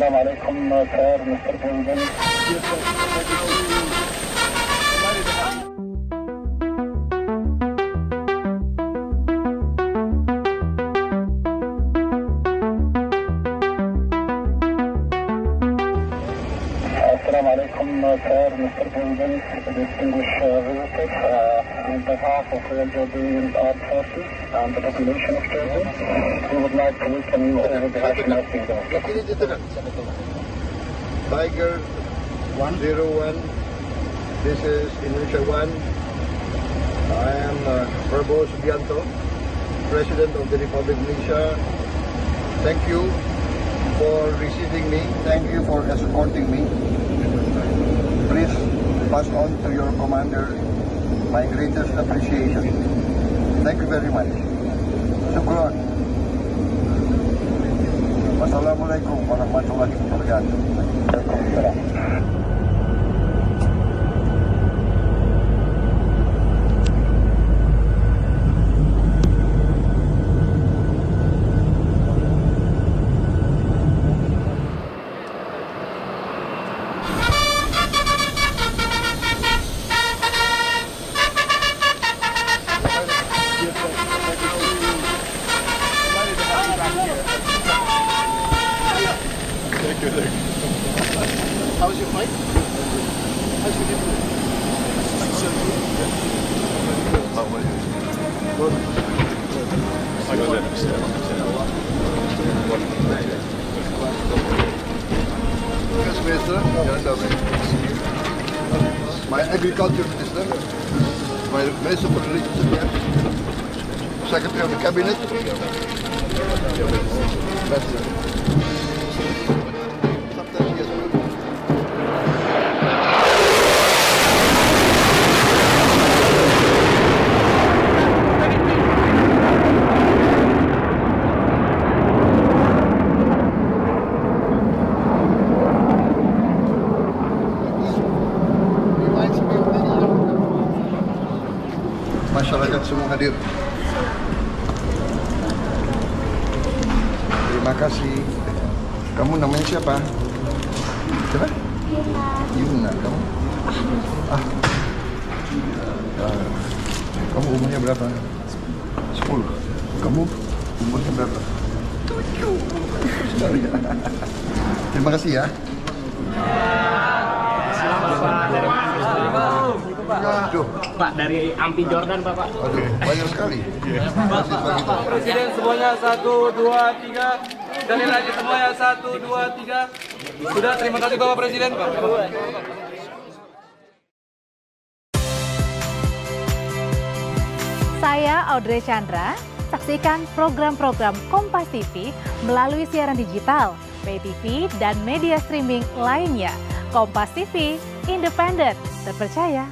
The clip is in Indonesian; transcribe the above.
Assalamualaikum Sir Mr. Presiden. Assalamualaikum Sir Mr. Presiden, distinguished visitors, on behalf of the Jordanian Armed Forces and the population of Jordan, we would like to welcome you over the National Kingdom. Tiger 101, this is Indonesia 1. I am Prabowo President of the Republic of Indonesia. Thank you for receiving me. Thank you for escorting me. Please pass on to your commander my greatest appreciation. Thank you very much. Syukron. Wassalamualaikum warahmatullahi wabarakatuh. How's your flight? How's your dinner? So good. How are you? Good. I got that. Yes, Minister. My Agriculture Minister. My Minister for Religious Affairs. Secretary of the Cabinet. President. Masyarakat semua hadir. Terima kasih. Kamu namanya siapa? Siapa? Yuna. Kamu? Kamu umurnya berapa? 10. Kamu umurnya berapa? 7. Terima kasih ya. Pak, dari Ampi Jordan, Pak. Aduh, banyak sekali. Pak Presiden semuanya 1, 2, 3. Sekali lagi semuanya 1, 2, 3. Sudah, terima kasih Bapak Presiden, Pak. Saya Audrey Chandra. Saksikan program-program Kompas TV melalui siaran digital, pay TV, dan media streaming lainnya. Kompas TV, independen, terpercaya.